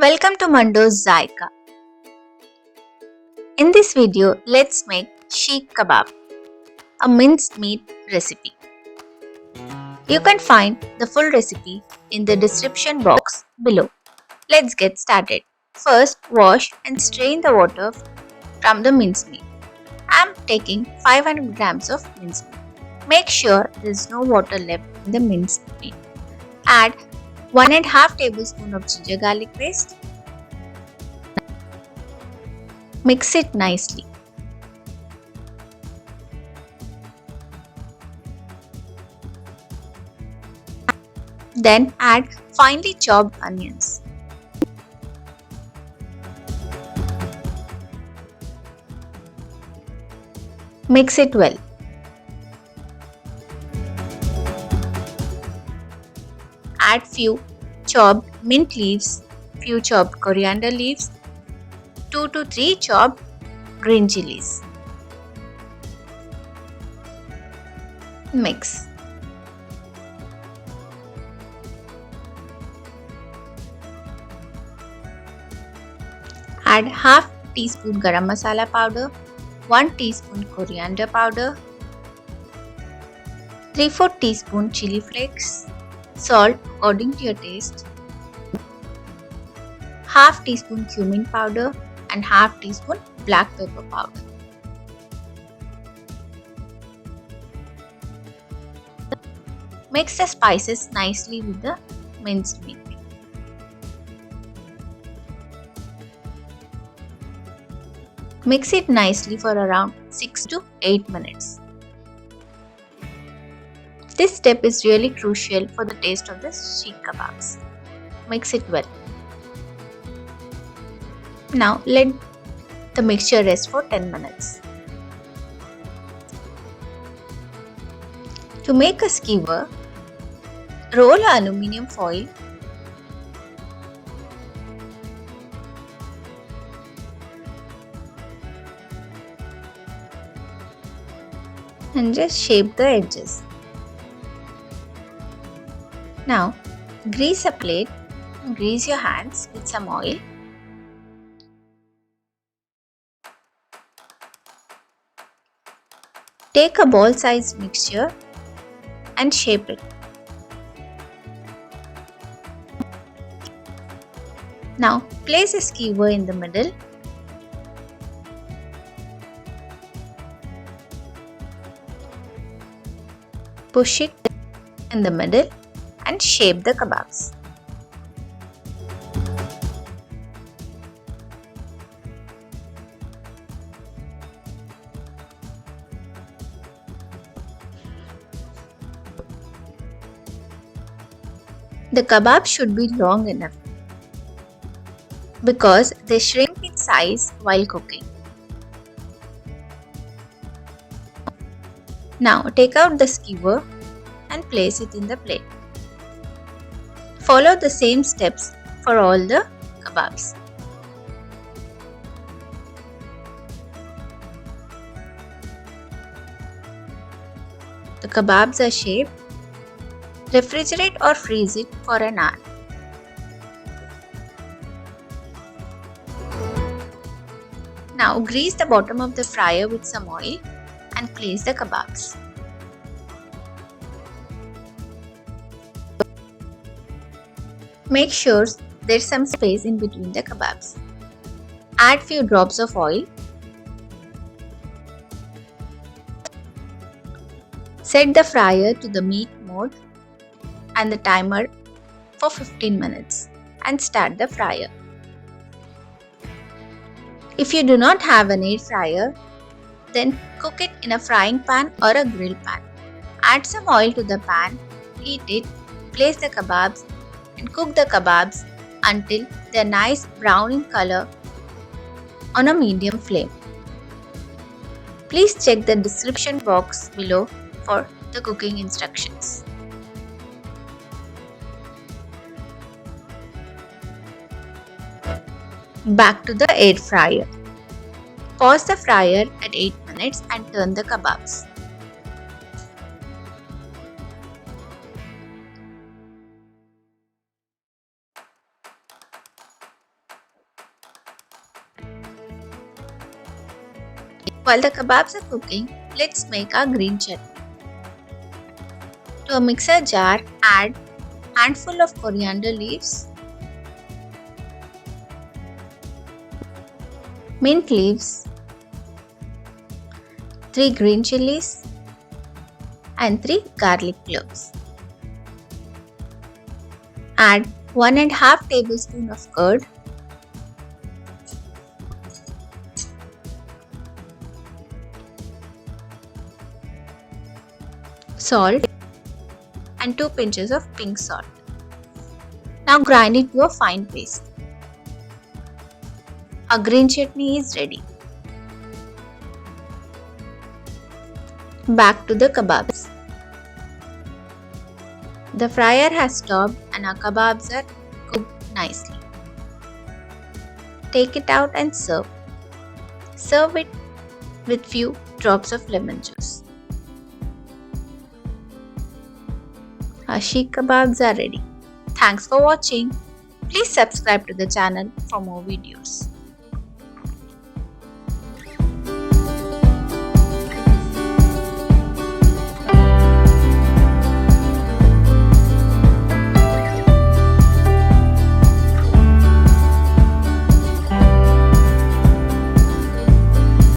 Welcome to Mando's Zaika. In this video, let's make Seekh Kebab, a minced meat recipe. You can find the full recipe in the description box below. Let's get started. First, wash and strain the water from the minced meat. I am taking 500 grams of minced meat. Make sure there is no water left in the minced meat. Add 1.5 tablespoon of ginger garlic paste. Mix it nicely. Then add finely chopped onions. Mix it well. Add few chopped mint leaves, few chopped coriander leaves, 2 to 3 chopped green chillies. Mix. Add half teaspoon Garam Masala powder, 1 teaspoon Coriander powder, 3/4 teaspoon Chilli Flakes, salt according to your taste, half teaspoon Cumin powder and half teaspoon black pepper powder. Mix the spices nicely with the minced meat. Mix it nicely for around 6 to 8 minutes. This step is really crucial for the taste of the Seekh Kebabs. Mix it well. Now let the mixture rest for 10 minutes. To make a skewer, roll an aluminium foil . And just shape the edges. Now grease a plate and grease your hands with some oil. Take a ball-sized mixture and shape it. Now place a skewer in the middle. Push it in the middle and shape the kebabs. The kebab should be long enough because they shrink in size while cooking. Now take out the skewer and place it in the plate. Follow the same steps for all the kebabs. The kebabs are shaped. Refrigerate or freeze it for an hour. Now grease the bottom of the fryer with some oil and place the kebabs. Make sure there's some space in between the kebabs. Add few drops of oil. Set the fryer to the meat mode and the timer for 15 minutes and start the fryer. If you do not have an air fryer, then cook it in a frying pan or a grill pan. Add some oil to the pan, heat it, place the kebabs and cook the kebabs until they are nice brown in color on a medium flame. Please check the description box below for the cooking instructions. Back to the air fryer. Pause the fryer at 8 minutes and turn the kebabs. While the kebabs are cooking, let's make our green chutney. To a mixer jar, add handful of coriander leaves, mint leaves, 3 green chillies and 3 garlic cloves. Add 1½ tablespoon of curd, salt and 2 pinches of pink salt. Now grind it to a fine paste. Our green chutney is ready. Back to the kebabs. The fryer has stopped and our kebabs are cooked nicely. Take it out and serve. Serve it with few drops of lemon juice. Our Seekh Kebabs are ready. Thanks for watching. Please subscribe to the channel for more videos.